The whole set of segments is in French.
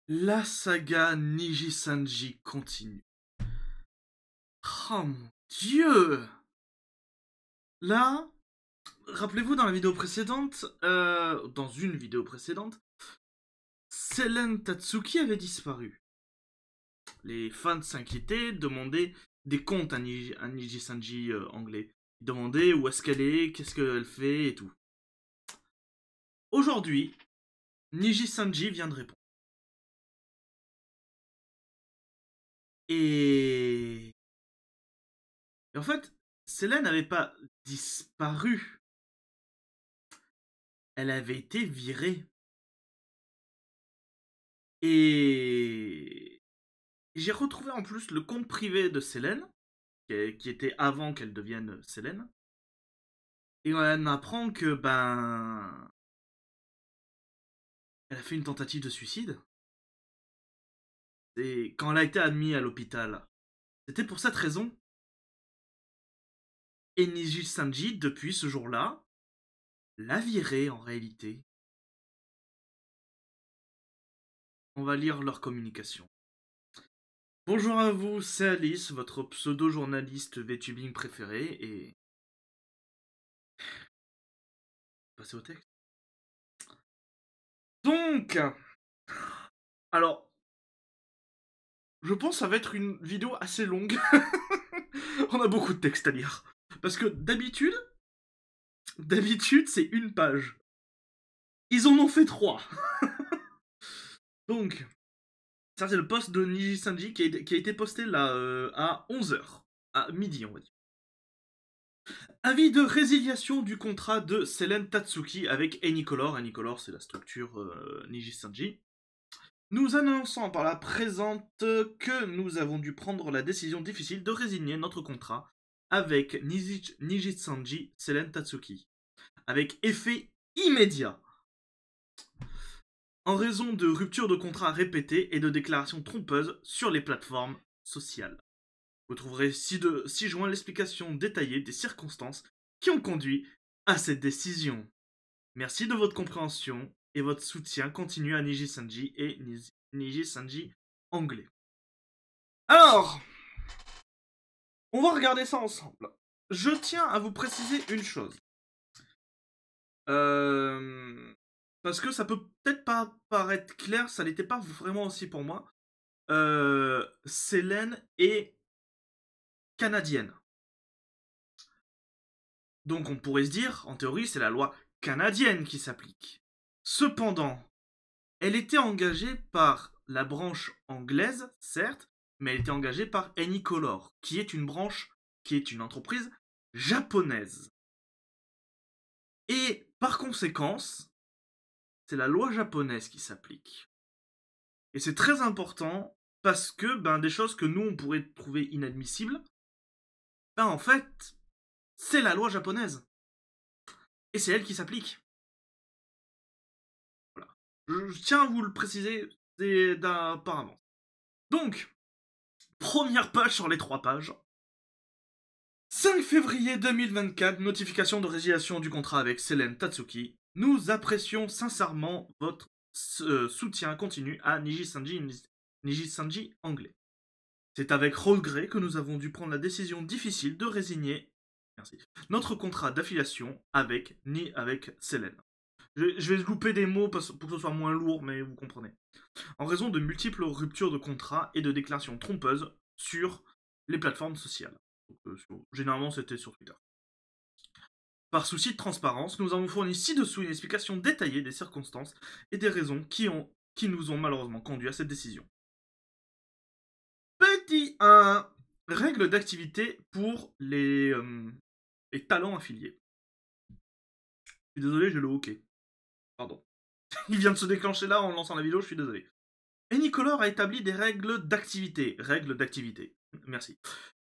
La saga Niji-Sanji continue. Oh mon dieu! Là, rappelez-vous dans la vidéo précédente, dans une vidéo précédente, Selen Tatsuki avait disparu. Les fans s'inquiétaient, demandaient des comptes à Niji-Sanji anglais. Ils demandaient où est-ce qu'elle est, qu'est-ce qu'elle fait et tout. Aujourd'hui, Niji-Sanji vient de répondre. Et... Et en fait, Selen n'avait pas disparu. Elle avait été virée. Et j'ai retrouvé en plus le compte privé de Selene, qui était avant qu'elle devienne Selene. Et on m'apprend que, elle a fait une tentative de suicide. Et quand elle a été admise à l'hôpital, c'était pour cette raison. Et Niji Sanji, depuis ce jour-là, l'a virée en réalité. On va lire leur communication. Bonjour à vous, c'est Alice, votre pseudo-journaliste VTubing préféré, et... Passez au texte. Donc... Alors... Je pense que ça va être une vidéo assez longue. On a beaucoup de texte à lire. Parce que d'habitude, c'est une page. Ils en ont fait 3. Donc, ça c'est le post de Niji Sanji qui a été posté là à 11 h. À midi, on va dire. Avis de résiliation du contrat de Selen Tatsuki avec Anycolor. Anycolor, c'est la structure Niji Sanji. Nous annonçons par la présente que nous avons dû prendre la décision difficile de résigner notre contrat avec Niji Sanji Selen Tatsuki, avec effet immédiat, en raison de ruptures de contrat répétées et de déclarations trompeuses sur les plateformes sociales. Vous trouverez ci-joint l'explication détaillée des circonstances qui ont conduit à cette décision. Merci de votre compréhension et votre soutien continu à Niji Sanji et Niji Sanji anglais. Alors, on va regarder ça ensemble. Je tiens à vous préciser une chose. Parce que ça peut peut-être pas paraître clair, ça n'était pas vraiment aussi pour moi. Selene est canadienne. Donc on pourrait se dire, en théorie, c'est la loi canadienne qui s'applique. Cependant, elle était engagée par la branche anglaise, certes, mais elle était engagée par Anycolor, qui est une branche, qui est une entreprise japonaise. Et par conséquence, c'est la loi japonaise qui s'applique. Et c'est très important parce que des choses que nous on pourrait trouver inadmissibles, en fait, c'est la loi japonaise. Et c'est elle qui s'applique. Voilà. Je tiens à vous le préciser par avance. Donc, première page sur les 3 pages. 5 février 2024, notification de résiliation du contrat avec Selen Tatsuki. Nous apprécions sincèrement votre soutien continu à Niji Sanji anglais. C'est avec regret que nous avons dû prendre la décision difficile de résigner notre contrat d'affiliation avec Selen. Je vais louper des mots pour que ce soit moins lourd, mais vous comprenez. En raison de multiples ruptures de contrat et de déclarations trompeuses sur les plateformes sociales. Généralement, c'était sur Twitter. Par souci de transparence, nous avons fourni ci-dessous une explication détaillée des circonstances et des raisons qui nous ont malheureusement conduit à cette décision. Petit 1. Règles d'activité pour les talents affiliés. Je suis désolé, j'ai le hockey. Pardon. Il vient de se déclencher là en lançant la vidéo, je suis désolé. Anycolor a établi des règles d'activité. Merci.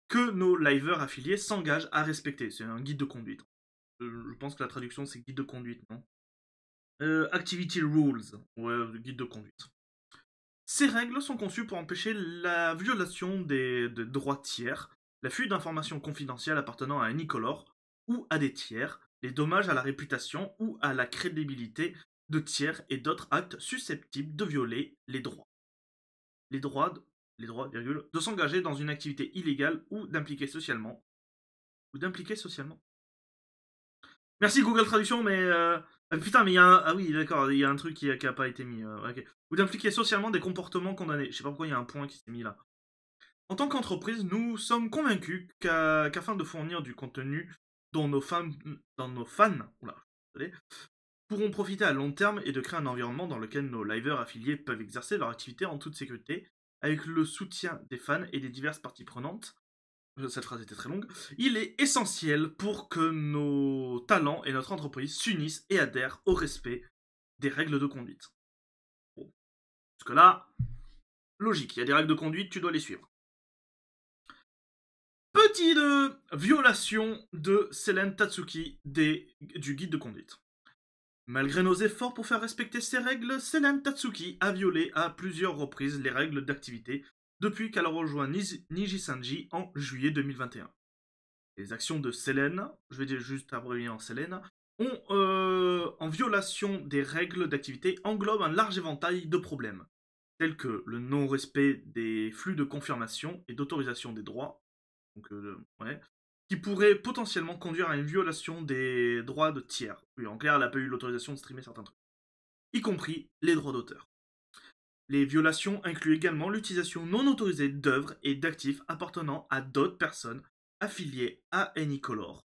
Que nos liveurs affiliés s'engagent à respecter. C'est un guide de conduite. Je pense que la traduction c'est guide de conduite, non? Activity Rules. Ouais, guide de conduite. Ces règles sont conçues pour empêcher la violation des droits tiers, la fuite d'informations confidentielles appartenant à Anycolor ou à des tiers, les dommages à la réputation ou à la crédibilité de tiers et d'autres actes susceptibles de violer les droits. virgule, de s'engager dans une activité illégale ou d'impliquer socialement. Merci Google Traduction, mais putain, mais il y a un... Ah oui, d'accord, il y a un truc qui a pas été mis. Ok. Ou d'impliquer socialement des comportements condamnés. Je sais pas pourquoi il y a un point qui s'est mis là. En tant qu'entreprise, nous sommes convaincus qu'afin de fournir du contenu dont nos fans, oula, désolé, pourront profiter à long terme et de créer un environnement dans lequel nos liveurs affiliés peuvent exercer leur activité en toute sécurité, avec le soutien des fans et des diverses parties prenantes. Cette phrase était très longue. Il est essentiel pour que nos talents et notre entreprise s'unissent et adhèrent au respect des règles de conduite. Bon. Jusque là, logique, il y a des règles de conduite, tu dois les suivre. Petit 2, violation de Selen Tatsuki du guide de conduite. Malgré nos efforts pour faire respecter ces règles, Selen Tatsuki a violé à plusieurs reprises les règles d'activité depuis qu'elle a rejoint Nijisanji en juillet 2021. Les actions de Selen, je vais dire juste abrévier en Selen, en violation des règles d'activité, englobent un large éventail de problèmes, tels que le non-respect des flux de confirmation et d'autorisation des droits, donc, qui pourrait potentiellement conduire à une violation des droits de tiers. Oui, en clair, elle n'a pas eu l'autorisation de streamer certains trucs, y compris les droits d'auteur. Les violations incluent également l'utilisation non autorisée d'œuvres et d'actifs appartenant à d'autres personnes affiliées à Anycolor,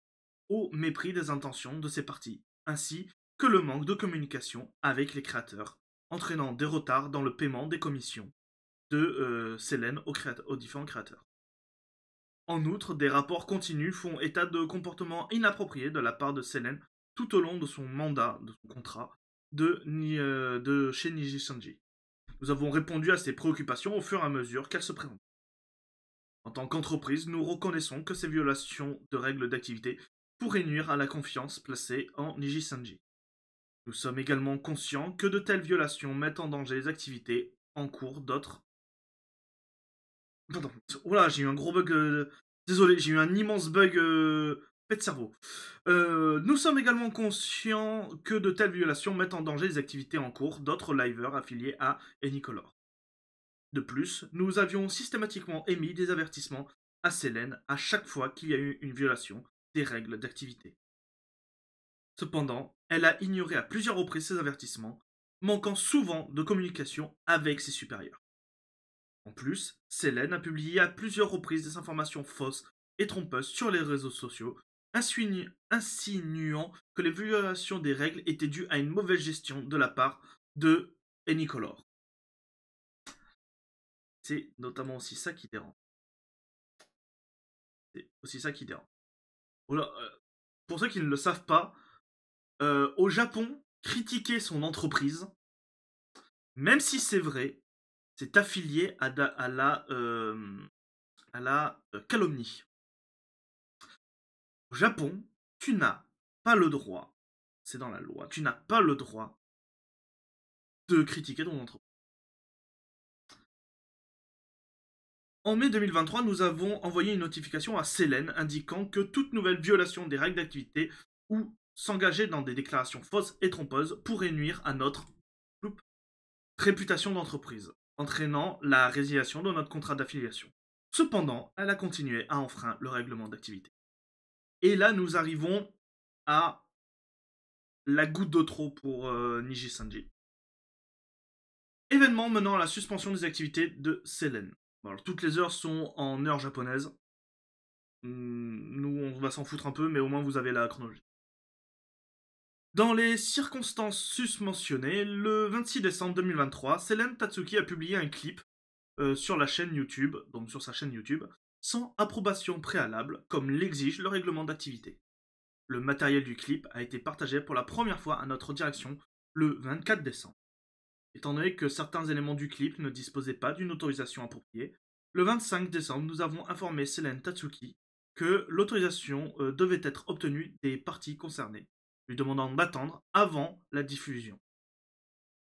au mépris des intentions de ces parties, ainsi que le manque de communication avec les créateurs, entraînant des retards dans le paiement des commissions de Selen aux différents créateurs. En outre, des rapports continus font état de comportements inappropriés de la part de Selen tout au long de son mandat, de son contrat, de chez Nijisanji. Nous avons répondu à ces préoccupations au fur et à mesure qu'elles se présentent. En tant qu'entreprise, nous reconnaissons que ces violations de règles d'activité pourraient nuire à la confiance placée en Nijisanji. Nous sommes également conscients que de telles violations mettent en danger les activités en cours d'autres. Pardon, voilà, j'ai eu un gros bug. Désolé, j'ai eu un immense bug. Pète cerveau. Nous sommes également conscients que de telles violations mettent en danger les activités en cours d'autres liveurs affiliés à Anycolor. De plus, nous avions systématiquement émis des avertissements à Selen à chaque fois qu'il y a eu une violation des règles d'activité. Cependant, elle a ignoré à plusieurs reprises ces avertissements, manquant souvent de communication avec ses supérieurs. En plus, Selen a publié à plusieurs reprises des informations fausses et trompeuses sur les réseaux sociaux, insinuant que les violations des règles étaient dues à une mauvaise gestion de la part de Anycolor. C'est notamment aussi ça qui dérange. C'est aussi ça qui dérange. Voilà, pour ceux qui ne le savent pas, au Japon, critiquer son entreprise, même si c'est vrai, c'est affilié à la calomnie. Au Japon, tu n'as pas le droit, c'est dans la loi, tu n'as pas le droit de critiquer ton entreprise. En mai 2023, nous avons envoyé une notification à Selen indiquant que toute nouvelle violation des règles d'activité ou s'engager dans des déclarations fausses et trompeuses pourrait nuire à notre réputation d'entreprise, entraînant la résiliation de notre contrat d'affiliation. Cependant, elle a continué à enfreindre le règlement d'activité. Et là, nous arrivons à la goutte de trop pour Nijisanji. Événement menant à la suspension des activités de Selen. Bon, alors, toutes les heures sont en heure japonaise. Nous, on va s'en foutre un peu, mais au moins vous avez la chronologie. Dans les circonstances susmentionnées, le 26 décembre 2023, Selen Tatsuki a publié un clip sur la chaîne YouTube, donc sur sa chaîne YouTube, sans approbation préalable, comme l'exige le règlement d'activité. Le matériel du clip a été partagé pour la première fois à notre direction le 24 décembre. Étant donné que certains éléments du clip ne disposaient pas d'une autorisation appropriée, le 25 décembre, nous avons informé Selen Tatsuki que l'autorisation devait être obtenue des parties concernées, lui demandant d'attendre avant la diffusion.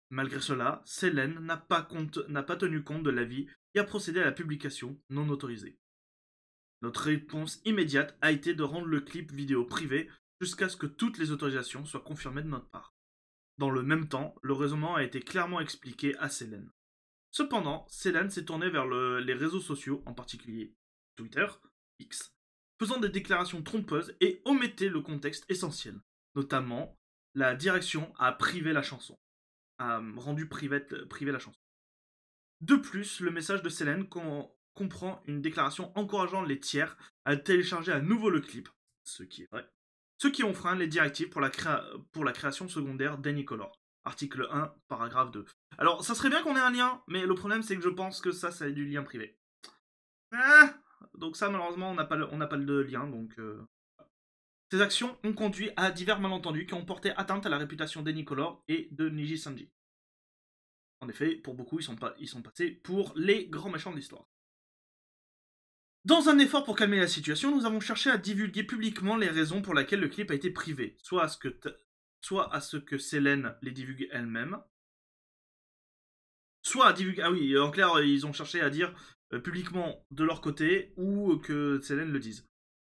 Malgré cela, Selen n'a pas tenu compte de l'avis et a procédé à la publication non autorisée. Notre réponse immédiate a été de rendre le clip vidéo privé jusqu'à ce que toutes les autorisations soient confirmées de notre part. Dans le même temps, le raisonnement a été clairement expliqué à Selen. Cependant, Selene s'est tournée vers les réseaux sociaux, en particulier Twitter, X, faisant des déclarations trompeuses et omettait le contexte essentiel, notamment la direction a privé la chanson, a rendu privée la chanson. De plus, le message de Selene comprend une déclaration encourageant les tiers à télécharger à nouveau le clip, ce qui est vrai, ceux qui enfreint les directives pour la création secondaire d'Anycolor. Article 1, paragraphe 2. Alors, ça serait bien qu'on ait un lien, mais le problème c'est que je pense que ça est du lien privé. Ah, donc ça, malheureusement, on n'a pas de lien, donc... Ces actions ont conduit à divers malentendus qui ont porté atteinte à la réputation d'Anycolor et de Niji Sanji. En effet, pour beaucoup, ils sont passés pour les grands méchants de l'histoire. Dans un effort pour calmer la situation, nous avons cherché à divulguer publiquement les raisons pour lesquelles le clip a été privé, soit à ce que Selene les divulgue elle-même, soit à divulguer... Ah oui, en clair, ils ont cherché à dire publiquement de leur côté, ou que Selene le dise.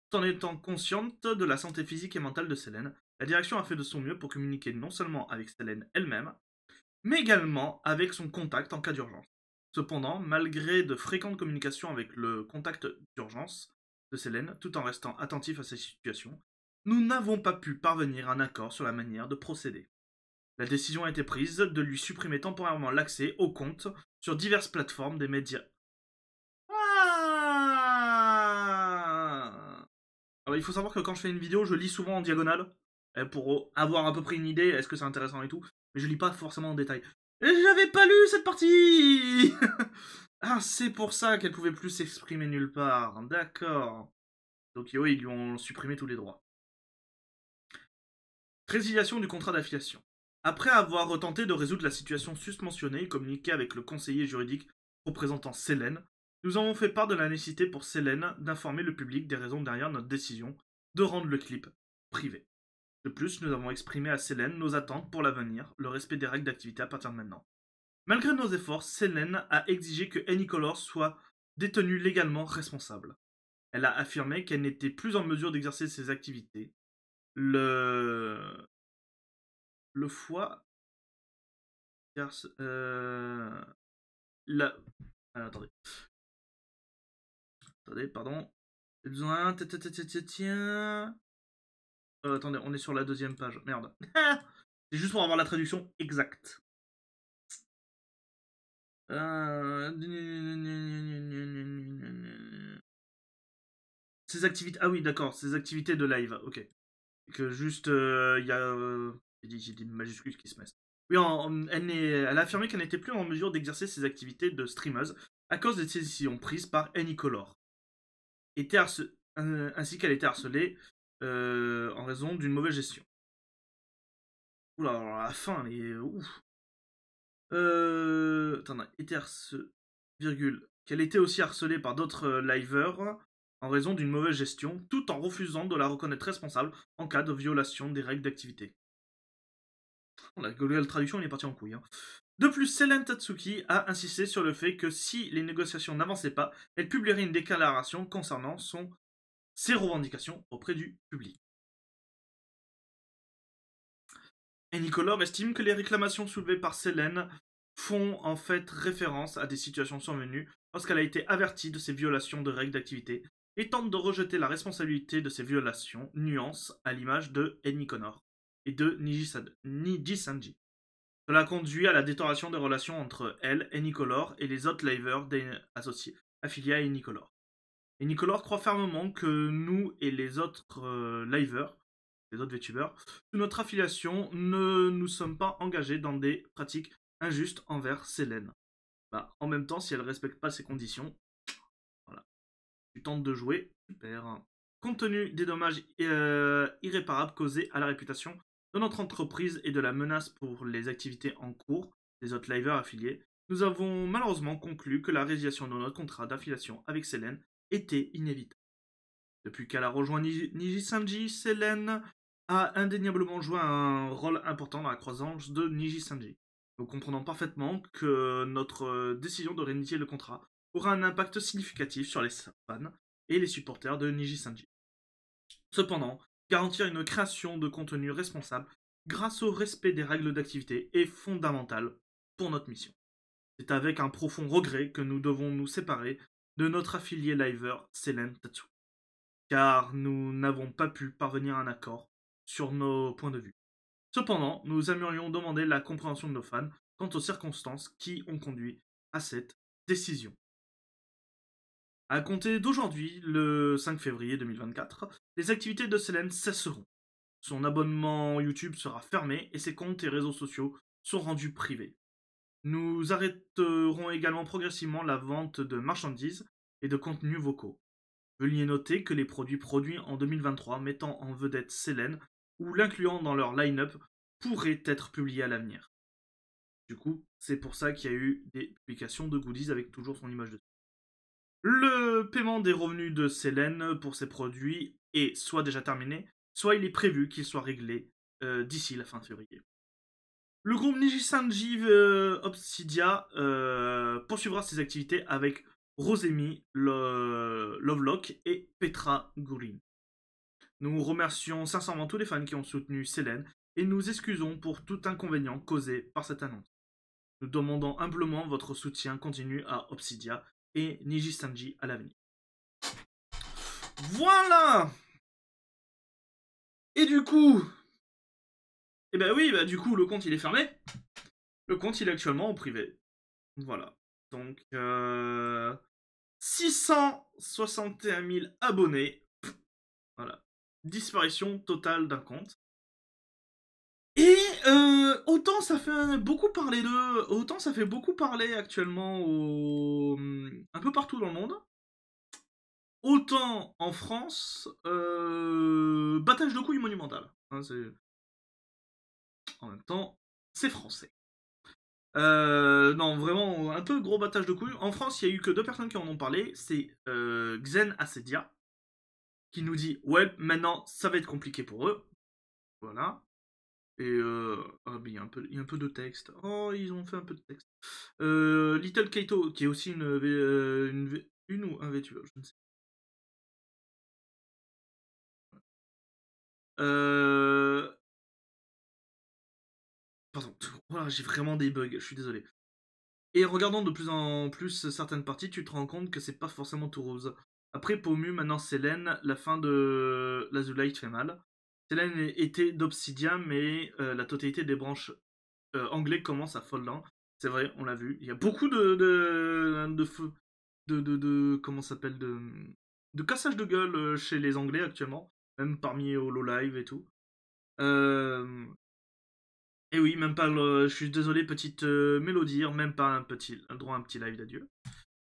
Tout en étant consciente de la santé physique et mentale de Selene, la direction a fait de son mieux pour communiquer non seulement avec Selene elle-même, mais également avec son contact en cas d'urgence. Cependant, malgré de fréquentes communications avec le contact d'urgence de Selene, tout en restant attentif à sa situation, nous n'avons pas pu parvenir à un accord sur la manière de procéder. La décision a été prise de lui supprimer temporairement l'accès au compte sur diverses plateformes des médias. Alors il faut savoir que quand je fais une vidéo, je lis souvent en diagonale, pour avoir à peu près une idée, est-ce que c'est intéressant et tout, mais je lis pas forcément en détail. Et j'avais pas lu cette partie. Ah, c'est pour ça qu'elle pouvait plus s'exprimer nulle part, d'accord. Donc oui, ils lui ont supprimé tous les droits. Résiliation du contrat d'affiliation. Après avoir tenté de résoudre la situation susmentionnée et communiqué avec le conseiller juridique représentant Selene, nous avons fait part de la nécessité pour Selene d'informer le public des raisons derrière notre décision de rendre le clip privé. De plus, nous avons exprimé à Selene nos attentes pour l'avenir, le respect des règles d'activité à partir de maintenant. Malgré nos efforts, Selene a exigé que Anycolor soit détenue légalement responsable. Elle a affirmé qu'elle n'était plus en mesure d'exercer ses activités. Le foie... La... attendez. Attendez, pardon. Tiens... attendez, on est sur la deuxième page. Merde. C'est juste pour avoir la traduction exacte. Ces activités... Ah oui, d'accord, ces activités de live, ok. Que juste, il y a... j'ai des majuscules qui se mettent. Oui, elle a affirmé qu'elle n'était plus en mesure d'exercer ses activités de streameuse à cause des décisions prises par Anycolor. Ainsi qu'elle était harcelée en raison d'une mauvaise gestion. Oula, alors la fin, elle est ouf. Attends, qu'elle était aussi harcelée par d'autres liveurs en raison d'une mauvaise gestion, tout en refusant de la reconnaître responsable en cas de violation des règles d'activité. La traduction, il est parti en couille. Hein. De plus, Selene Tatsuki a insisté sur le fait que si les négociations n'avançaient pas, elle publierait une déclaration concernant ses revendications auprès du public. Anycolor estime que les réclamations soulevées par Selene font en fait référence à des situations survenues lorsqu'elle a été avertie de ces violations de règles d'activité et tente de rejeter la responsabilité de ces violations, nuance à l'image de Anycolor et de Niji Sanji. Cela conduit à la détérioration des relations entre elle, Anycolor, et les autres livers associés, affiliés à Anycolor. Anycolor croit fermement que nous et les autres livers, les autres VTubers, sous notre affiliation, ne nous sommes pas engagés dans des pratiques injustes envers Selene. Bah, en même temps, si elle respecte pas ces conditions, voilà. Tu tentes de jouer, super. Compte tenu des dommages irréparables causés à la réputation de notre entreprise et de la menace pour les activités en cours des autres livers affiliés, nous avons malheureusement conclu que la résiliation de notre contrat d'affiliation avec Selene était inévitable. Depuis qu'elle a rejoint Niji Sanji, Selene a indéniablement joué un rôle important dans la croissance de Niji Sanji. Nous comprenons parfaitement que notre décision de réinitier le contrat aura un impact significatif sur les fans et les supporters de Niji Sanji. Cependant, garantir une création de contenu responsable grâce au respect des règles d'activité est fondamental pour notre mission. C'est avec un profond regret que nous devons nous séparer de notre affilié liver, Selen Tatsu, car nous n'avons pas pu parvenir à un accord sur nos points de vue. Cependant, nous aimerions demander la compréhension de nos fans quant aux circonstances qui ont conduit à cette décision. À compter d'aujourd'hui, le 5 février 2024, les activités de Selen cesseront. Son abonnement YouTube sera fermé et ses comptes et réseaux sociaux sont rendus privés. Nous arrêterons également progressivement la vente de marchandises et de contenus vocaux. Veuillez noter que les produits en 2023 mettant en vedette Selen ou l'incluant dans leur line-up pourraient être publiés à l'avenir. Du coup, c'est pour ça qu'il y a eu des publications de goodies avec toujours son image dessus. Le paiement des revenus de Selen pour ses produits est soit déjà terminé, soit il est prévu qu'il soit réglé d'ici la fin de février. Le groupe Nijisanji Obsidia poursuivra ses activités avec Rosemi, Lovelock et Petra Gurin. Nous remercions sincèrement tous les fans qui ont soutenu Selen et nous excusons pour tout inconvénient causé par cette annonce. Nous demandons humblement votre soutien continu à Obsidia et Nijisanji à l'avenir. Voilà. Et du coup... Eh ben oui, bah du coup, le compte il est fermé. Le compte il est actuellement en privé. Voilà. Donc, 661 000 abonnés. Voilà. Disparition totale d'un compte. Et autant ça fait beaucoup parler d'eux, autant ça fait beaucoup parler actuellement un peu partout dans le monde. Autant en France, battage de couilles monumental. Hein, en même temps, c'est français. Non, vraiment, un peu gros battage de couilles. En France, il y a eu que 2 personnes qui en ont parlé. C'est Xen Acedia, qui nous dit « Ouais, maintenant, ça va être compliqué pour eux. » Voilà. Et il y a un peu de texte. Oh, ils ont fait un peu de texte. Little Kaito, qui est aussi une ou un VTuber, je ne sais pas. Pardon, voilà, j'ai vraiment des bugs, je suis désolé. Et en regardant de plus en plus certaines parties, tu te rends compte que c'est pas forcément tout rose. Après Pomu, maintenant Selen, la fin de l'Azulite fait mal. Selen était d'Obsidian, mais la totalité des branches anglais commence à fall down. C'est vrai, on l'a vu. Il y a beaucoup comment ça s'appelle de cassage de gueule chez les Anglais actuellement, même parmi Hololive et tout. Et oui, même pas je suis désolé, petite mélodie, même pas un droit à un petit live d'adieu.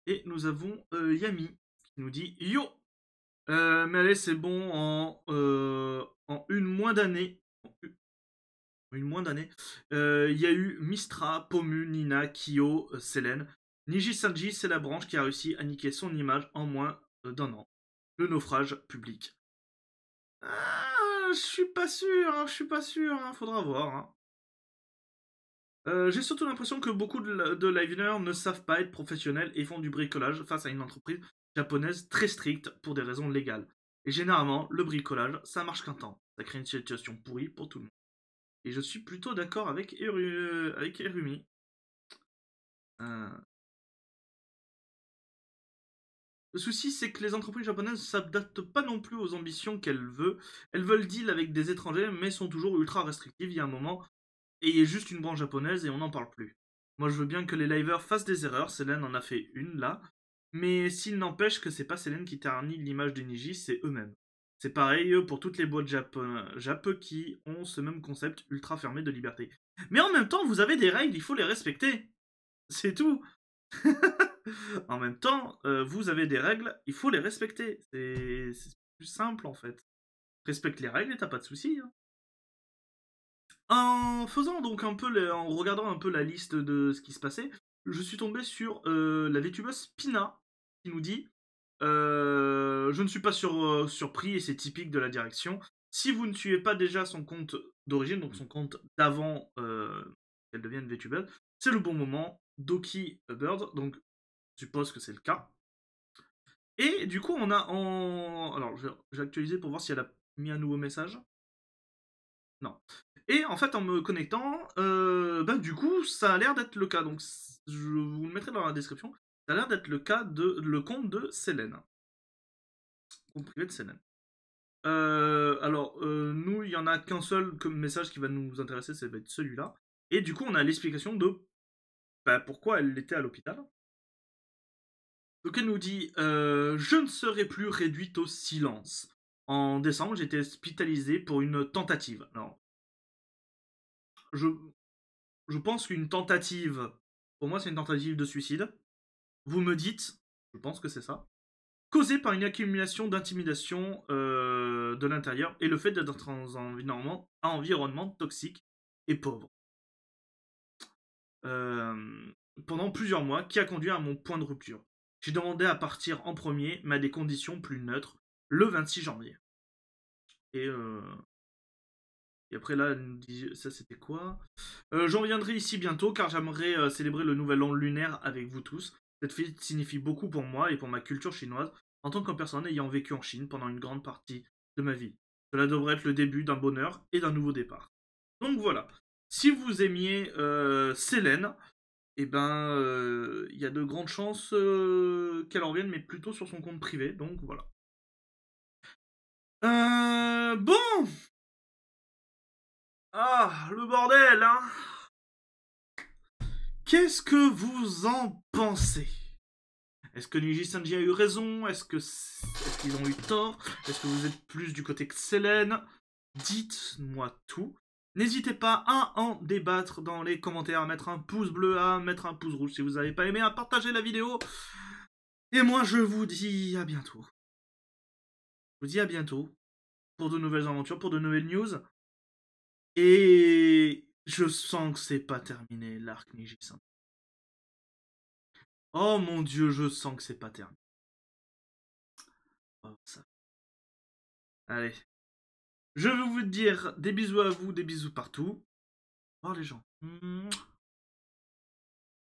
Et nous avons Yami qui nous dit Yo mais allez, c'est bon, en une moins d'année. Une moins d'année. Il y a eu Mistra, Pomu, Nina, Kyo, Selen. Niji Sanji, c'est la branche qui a réussi à niquer son image en moins d'un an. Le naufrage public. Ah, je suis pas sûr, hein, faudra voir. Hein. J'ai surtout l'impression que beaucoup de liveners ne savent pas être professionnels et font du bricolage face à une entreprise japonaise très stricte pour des raisons légales. Et généralement, le bricolage, ça marche qu'un temps. Ça crée une situation pourrie pour tout le monde. Et je suis plutôt d'accord avec Erumi. Le souci, c'est que les entreprises japonaises ne s'adaptent pas non plus aux ambitions qu'elles veulent. Elles veulent deal avec des étrangers, mais sont toujours ultra restrictives. Il y a un moment, et il y a juste une branche japonaise et on n'en parle plus. Moi, je veux bien que les livers fassent des erreurs. Selen en a fait une là. Mais s'il n'empêche que c'est pas Selen qui ternit l'image des Niji, c'est eux-mêmes. C'est pareil pour toutes les boîtes Jap qui ont ce même concept ultra fermé de liberté. Mais en même temps, vous avez des règles, il faut les respecter. C'est tout. En même temps, vous avez des règles, il faut les respecter. C'est plus simple en fait. Respecte les règles et t'as pas de soucis. Hein. En faisant donc un peu, en regardant un peu la liste de ce qui se passait, je suis tombé sur la VTubeuse Pina qui nous dit je ne suis pas surpris et c'est typique de la direction. Si vous ne suivez pas déjà son compte d'origine, donc son compte d'avant qu'elle devienne VTubeuse, c'est le bon moment. Doki Bird, donc je suppose que c'est le cas. Et du coup, on a en. Alors, j'ai actualisé pour voir si elle a mis un nouveau message. Non. Et en fait, en me connectant, du coup, ça a l'air d'être le cas. Donc, je vous le mettrai dans la description. Ça a l'air d'être le cas de le compte de Selene. Compte privé de Selene. Nous, il y en a qu'un seul comme message qui va nous intéresser, ça va être celui-là. Et du coup, on a l'explication de pourquoi elle était à l'hôpital. Donc elle nous dit je ne serai plus réduite au silence. En décembre, j'ai été hospitalisée pour une tentative. Alors, je, je pense qu'une tentative, pour moi, c'est une tentative de suicide. Vous me dites, je pense que c'est ça, causée par une accumulation d'intimidation de l'intérieur et le fait d'être dans un environnement toxique et pauvre. Euh, Pendant plusieurs mois, qui a conduit à mon point de rupture. J'ai demandé à partir en premier, mais à des conditions plus neutres, le 26 janvier. Et, euh, et après là, elle nous dit, ça c'était quoi J'en viendrai ici bientôt car j'aimerais célébrer le nouvel an lunaire avec vous tous. Cette fête signifie beaucoup pour moi et pour ma culture chinoise en tant que personne ayant vécu en Chine pendant une grande partie de ma vie. Cela devrait être le début d'un bonheur et d'un nouveau départ. Donc voilà. Si vous aimiez Célène, eh ben, il y a de grandes chances qu'elle en revienne, mais plutôt sur son compte privé. Donc voilà. Bon. Ah, le bordel, hein. Qu'est-ce que vous en pensez? Est-ce que Niji Sanji a eu raison? Est-ce qu'ils ont eu tort? Est-ce que vous êtes plus du côté que Selene? Dites-moi tout. N'hésitez pas à en débattre dans les commentaires, à mettre un pouce bleu, à mettre un pouce rouge si vous n'avez pas aimé, à partager la vidéo. Et moi, je vous dis à bientôt. Je vous dis à bientôt pour de nouvelles aventures, pour de nouvelles news. Et je sens que c'est pas terminé l'arc Niji-san. Oh mon dieu, je sens que c'est pas terminé. Oh, ça. Allez. Je veux vous dire des bisous à vous, des bisous partout. Au revoir les gens.